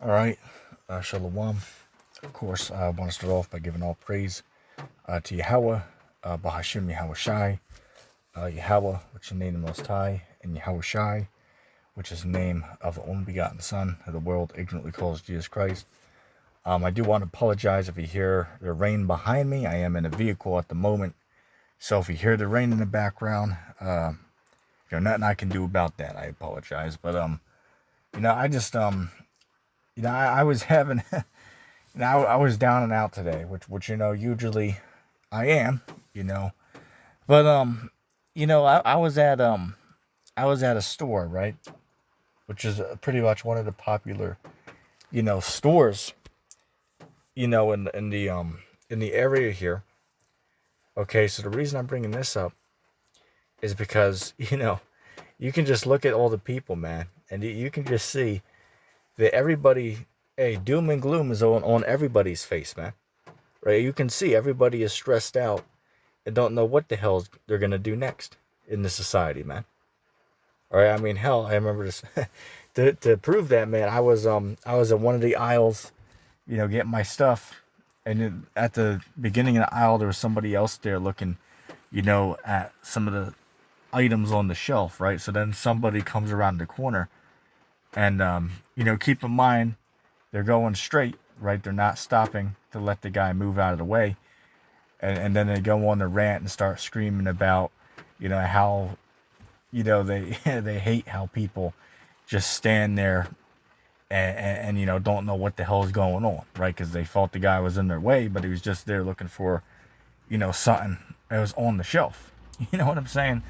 All right, Shalom. Of course, I want to start off by giving all praise to Yahweh, Bahashim Yahweh Shai, Yahweh, which is the name of the Most High, and Yahweh Shai, which is the name of the only begotten Son of the world ignorantly calls Jesus Christ. I do want to apologize if you hear the rain behind me. I am in a vehicle at the moment, so if you hear the rain in the background, nothing I can do about that. I apologize, but I just I was having. I was down and out today, which usually I am, but I was at a store, right, which is pretty much one of the popular stores in the area here. Okay, so the reason I'm bringing this up is because you can just look at all the people, man, and you can just see that everybody, hey, doom and gloom is on everybody's face, man. Right? You can see everybody is stressed out and don't know what the hell they're gonna do next in the society, man. All right, I mean, hell, I remember this to prove that, man. I was in one of the aisles, getting my stuff, and at the beginning of the aisle, there was somebody else there looking, at some of the items on the shelf, right? So then somebody comes around the corner, and keep in mind, they're going straight, right? They're not stopping to let the guy move out of the way. And then they go on the rant and start screaming about, how, they they hate how people just stand there and don't know what the hell is going on, right? Because they thought the guy was in their way, but he was just there looking for, something that was on the shelf. You know what I'm saying?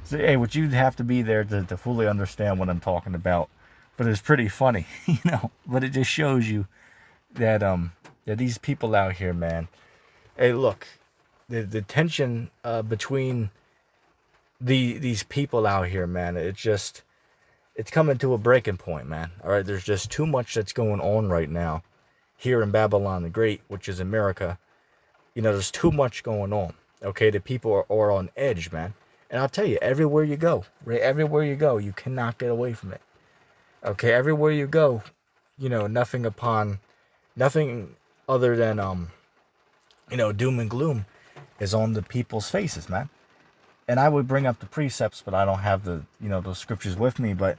So, hey, what you'd have to be there to fully understand what I'm talking about. But it's pretty funny, But it just shows you that that these people out here, man. Hey, look, the tension between these people out here, man. It's coming to a breaking point, man. All right, there's just too much that's going on right now here in Babylon the Great, which is America. There's too much going on. Okay, the people are on edge, man. And I'll tell you, everywhere you go, right, everywhere you go, you cannot get away from it. Okay, everywhere you go, nothing other than doom and gloom is on the people's faces, man. And I would bring up the precepts, but I don't have the those scriptures with me. But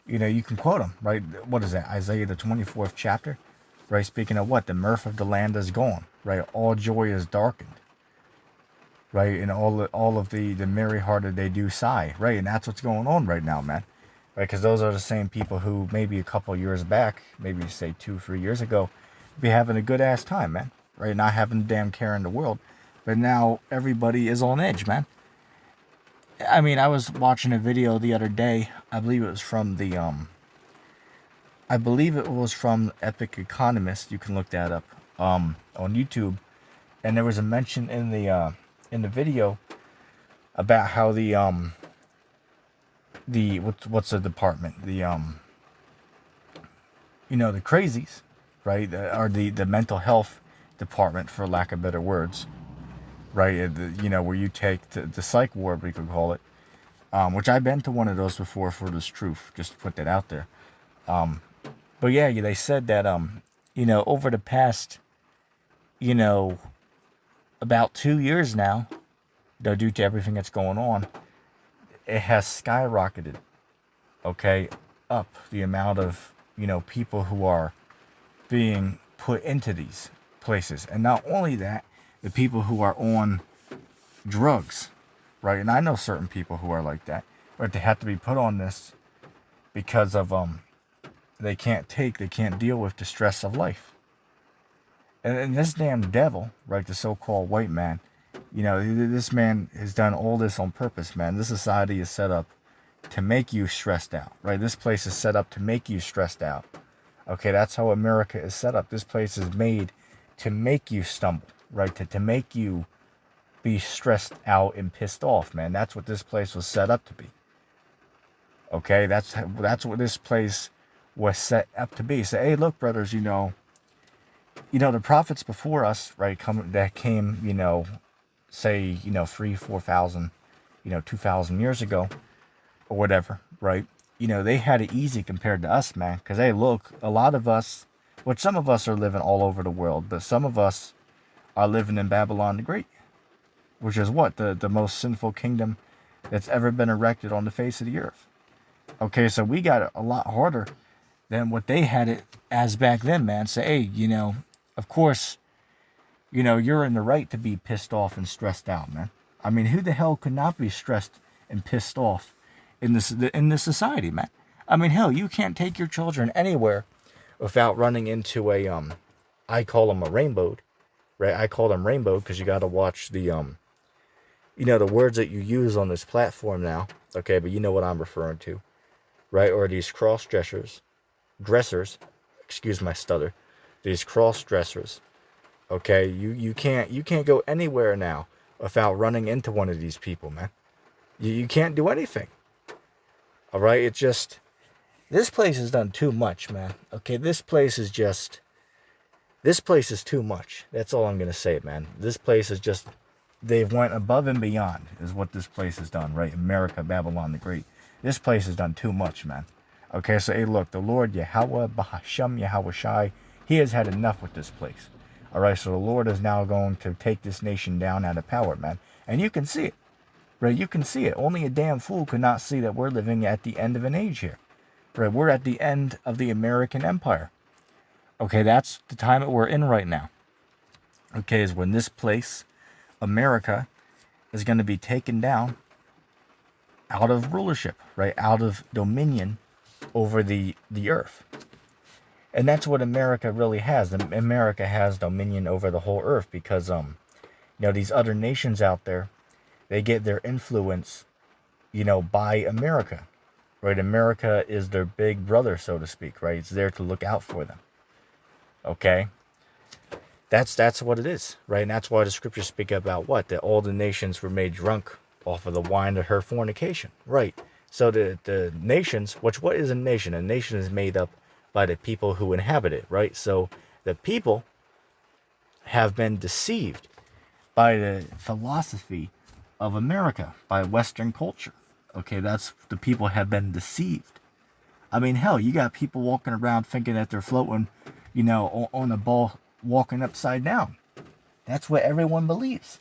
you can quote them, right? What is that? Isaiah the 24th chapter, right? Speaking of what, the mirth of the land is gone, right? All joy is darkened, right? And all of the merry hearted they do sigh, right? And that's what's going on right now, man. Right, because those are the same people who maybe a couple of years back, maybe say 2-3 years ago, be having a good ass time, man. Right, not having a damn care in the world, but now everybody is on edge, man. I mean, I was watching a video the other day. I believe it was from Epic Economist. You can look that up on YouTube, and there was a mention in the video about how the what's the department, the the crazies, right, or the mental health department, for lack of better words, right, where you take the psych ward, we could call it, which I've been to one of those before, for this truth, just to put that out there. But yeah, they said that over the past about 2 years now, due to everything that's going on, it has skyrocketed, okay, up the amount of, people who are being put into these places. And not only that, the people who are on drugs, right? And I know certain people who are like that, but they have to be put on this because of, they can't deal with the stress of life. And this damn devil, right, the so-called white man, this man has done all this on purpose, man. This society is set up to make you stressed out, right? This place is set up to make you stressed out. Okay, that's how America is set up. This place is made to make you stumble, right? To make you be stressed out and pissed off, man. That's what this place was set up to be. Okay, that's what this place was set up to be. So, hey, look, brothers, the prophets before us, right, that came, say, 3,000-4,000, 2,000 years ago, or whatever, right? They had it easy compared to us, man. Because, hey, look, a lot of us Which some of us are living all over the world, but some of us are living in Babylon the Great, which is what? The most sinful kingdom that's ever been erected on the face of the earth. Okay, so we got it a lot harder than what they had it as back then, man. Say, hey, of course, you're in the right to be pissed off and stressed out, man. I mean, who the hell could not be stressed and pissed off in this society, man? I mean, hell, you can't take your children anywhere without running into I call them a rainbow, right? I call them rainbow because you got to watch the the words that you use on this platform now, okay? But you know what I'm referring to, right? Or these dressers, excuse my stutter, these cross dressers, okay? You can't go anywhere now without running into one of these people, man. You can't do anything. All right, it's just, this place has done too much, man. Okay, this place is too much. That's all I'm gonna say, man. This place is just, they've went above and beyond, is what this place has done, right? America, Babylon the Great. This place has done too much, man. Okay, so hey, look, the Lord Yahweh, Bahasham Yahweh Shai, he has had enough with this place. All right, so the Lord is now going to take this nation down out of power, man. And you can see it, right? You can see it. Only a damn fool could not see that we're living at the end of an age here, right? We're at the end of the American Empire. Okay, that's the time that we're in right now. Okay, is when this place, America, is going to be taken down out of rulership, right? Out of dominion over the earth. And that's what America really has. America has dominion over the whole earth because, these other nations out there, they get their influence, by America, right? America is their big brother, so to speak, right? It's there to look out for them. Okay? That's what it is, right? And that's why the scriptures speak about what? That all the nations were made drunk off of the wine of her fornication, right? So the nations, what is a nation? A nation is made up by the people who inhabit it, right? So the people have been deceived by the philosophy of America, by Western culture. Okay, that's, the people have been deceived. I mean, hell, you got people walking around thinking that they're floating, on a ball, walking upside down. That's what everyone believes.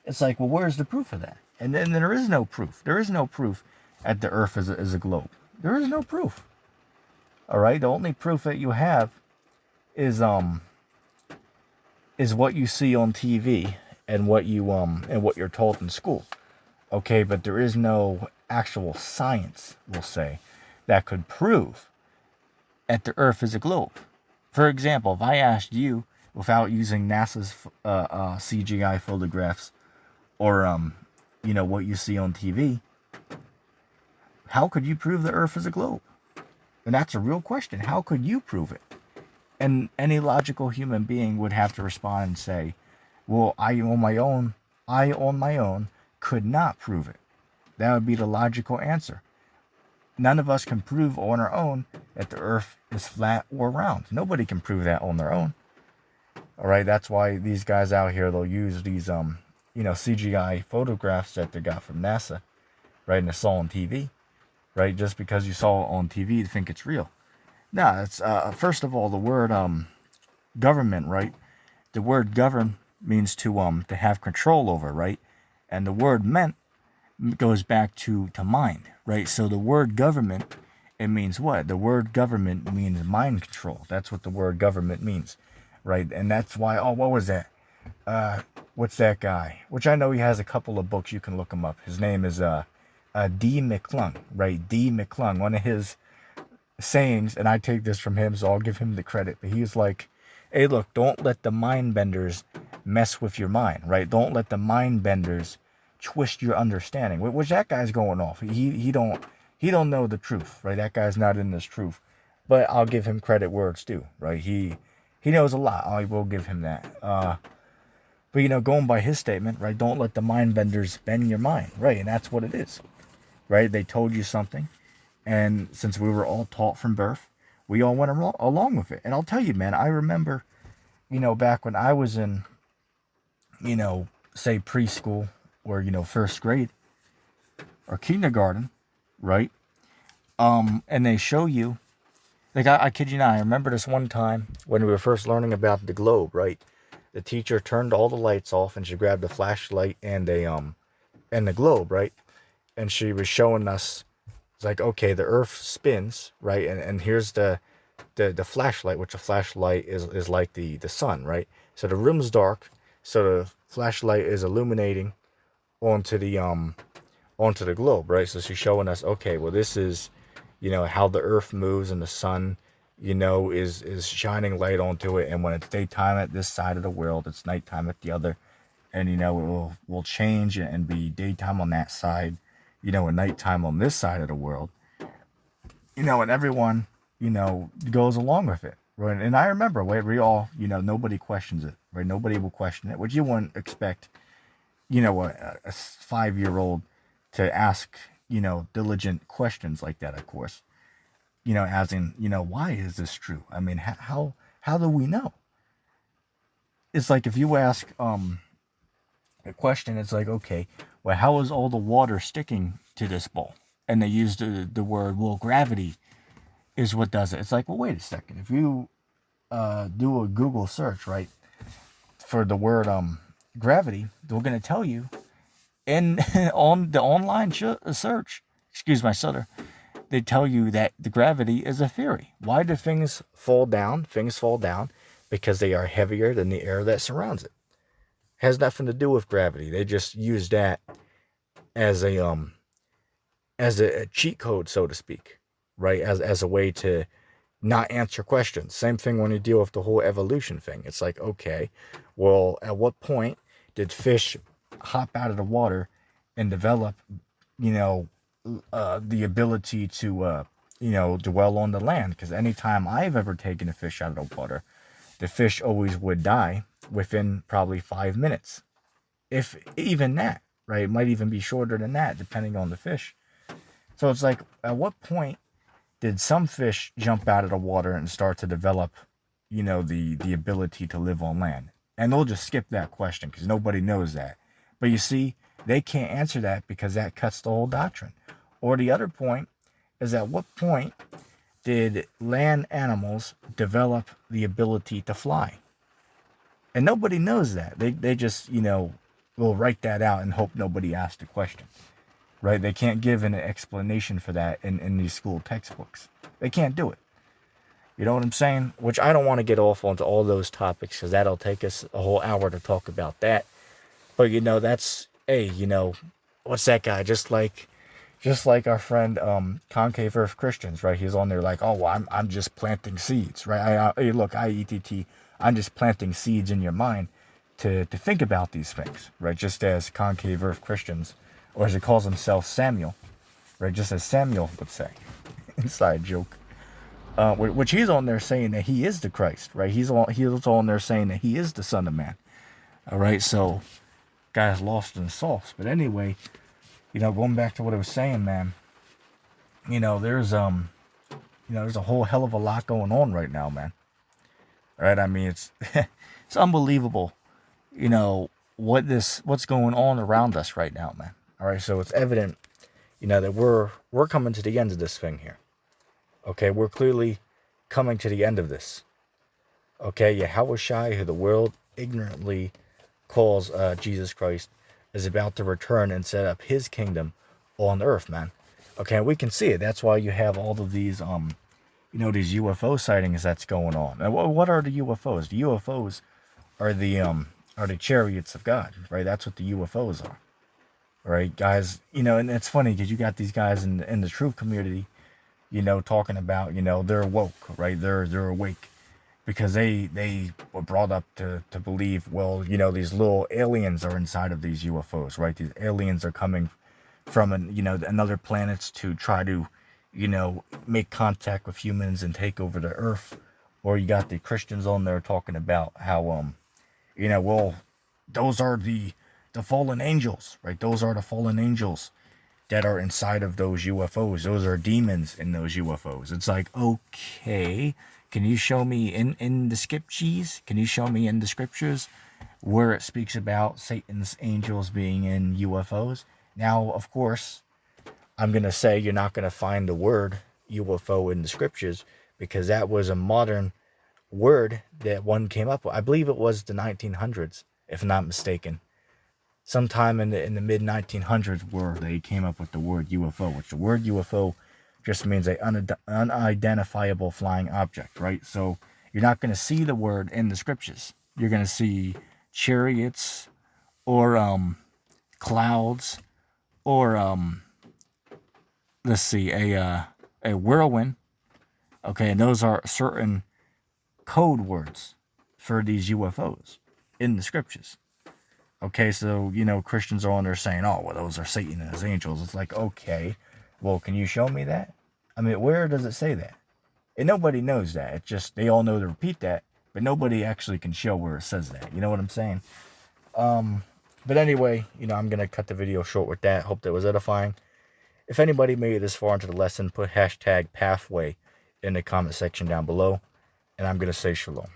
It's like, well, where's the proof of that? And then there is no proof. There is no proof that the earth is a globe. There is no proof. All right, the only proof that you have is what you see on TV and what you're told in school. Okay, but there is no actual science, we'll say, that could prove that the earth is a globe. For example, if I asked you, without using NASA's CGI photographs or what you see on TV, how could you prove the earth is a globe? And that's a real question. How could you prove it? And any logical human being would have to respond and say, well, I on my own could not prove it. That would be the logical answer. None of us can prove on our own that the earth is flat or round. Nobody can prove that on their own. All right, that's why these guys out here, they'll use these CGI photographs that they got from NASA, right, and they saw on TV, right? Just because you saw it on TV, you think it's real. No, it's first of all, the word government, right? The word govern means to have control over, right? And the word meant goes back to mind, right? So the word government, it means what? The word government means mind control. That's what the word government means, right? And that's why, what was that? What's that guy? Which I know he has a couple of books. You can look him up. His name is D. McClung, right? D. McClung. One of his sayings, and I take this from him, so I'll give him the credit. But he's like, hey, look, don't let the mind benders mess with your mind, right? Don't let the mind benders twist your understanding. Which that guy's going off. He don't know the truth, right? That guy's not in this truth. But I'll give him credit where it's due, right? He knows a lot. I will give him that. But going by his statement, right? Don't let the mind benders bend your mind, right? And that's what it is, right? They told you something, and since we were all taught from birth, we all went along with it. And I'll tell you, man, I remember, back when I was in, say preschool or first grade or kindergarten, right? And they show you Like, I kid you not, I remember this one time when we were first learning about the globe, right? The teacher turned all the lights off and she grabbed a flashlight and the globe, right? And she was showing us, it's like, okay, the earth spins, right? And here's the flashlight, which a flashlight is like the sun, right? So the room's dark, so the flashlight is illuminating onto the globe, right? So she's showing us, okay, well, this is, how the earth moves, and the sun, is shining light onto it. And when it's daytime at this side of the world, it's nighttime at the other. And it will change and be daytime on that side, and nighttime on this side of the world. And everyone, goes along with it, right? And I remember, right, we all, nobody questions it, right? Nobody will question it, which you wouldn't expect, a 5-year-old to ask, diligent questions like that, of course. As in, why is this true? I mean, how do we know? It's like if you ask a question, it's like, okay, well, how is all the water sticking to this bowl? And they use the word, well, gravity is what does it. It's like, well, wait a second. If you do a Google search, right, for the word gravity, they're going to tell you in on the online search, excuse my stutter, they tell you that the gravity is a theory. Why do things fall down? Things fall down because they are heavier than the air that surrounds it. Has nothing to do with gravity. They just use that as a cheat code, so to speak, right? As a way to not answer questions. Same thing when you deal with the whole evolution thing. It's like, okay, well, at what point did fish hop out of the water and develop, the ability to, dwell on the land? Because anytime I've ever taken a fish out of the water, the fish always would die within probably 5 minutes. If even that, right? It might even be shorter than that, depending on the fish. So it's like, at what point did some fish jump out of the water and start to develop, the ability to live on land? And they'll just skip that question because nobody knows that. But you see, they can't answer that because that cuts the whole doctrine. Or the other point is, at what point did land animals develop the ability to fly? And nobody knows that. They just, will write that out and hope nobody asks the question. Right? They can't give an explanation for that in these school textbooks. They can't do it. You know what I'm saying? Which I don't want to get off onto all those topics because that'll take us a whole hour to talk about that. But that's, hey, what's that guy? Just like our friend Concave Earth Christians, right? He's on there like, oh, well, I'm just planting seeds, right? Hey, look, IETT, I'm just planting seeds in your mind to think about these things, right? Just as Concave Earth Christians, or as he calls himself, Samuel, right? Just as Samuel would say. Inside joke. Which he's on there saying that he is the Christ, right? He's on there saying that he is the Son of Man. All right, so guy's lost in the sauce. But anyway, going back to what I was saying, man. There's a whole hell of a lot going on right now, man. All right, I mean, it's it's unbelievable. What's going on around us right now, man. All right, so it's evident, that we're coming to the end of this thing here. Okay, we're clearly coming to the end of this. Okay, Yahushua, who the world ignorantly calls Jesus Christ, is about to return and set up his kingdom on earth, man. Okay, we can see it. That's why you have all of these, these UFO sightings that's going on. And what are the UFOs? The UFOs are the chariots of God, right? That's what the UFOs are. Right, guys, and it's funny because you got these guys in the truth community, talking about, they're woke, right? They're awake because they were brought up to believe, well, these little aliens are inside of these UFOs, right? These aliens are coming from another planets to try to, make contact with humans and take over the earth. Or you got the Christians on there talking about how, well, those are the fallen angels, right? Those are the fallen angels that are inside of those UFOs. Those are demons in those UFOs. It's like, okay, can you show me in the scriptures? Can you show me in the scriptures where it speaks about Satan's angels being in UFOs? Now, of course, I'm going to say you're not going to find the word UFO in the scriptures because that was a modern word that one came up with. I believe it was the 1900s, if I'm not mistaken. Sometime in the mid 1900s where they came up with the word UFO, which the word UFO just means a unidentifiable flying object, right? So you're not going to see the word in the scriptures. You're going to see chariots or clouds or let's see, a whirlwind. Okay, and those are certain code words for these UFOs in the scriptures. Okay, so, you know, Christians are on there saying, oh, well, those are Satan and his angels. It's like, okay, well, can you show me that? I mean, where does it say that? And nobody knows that. It's just, they all know to repeat that, but nobody actually can show where it says that. You know what I'm saying? But anyway, you know, I'm going to cut the video short with that. Hope that was edifying. If anybody made it this far into the lesson, put hashtag pathway in the comment section down below. And I'm going to say shalom.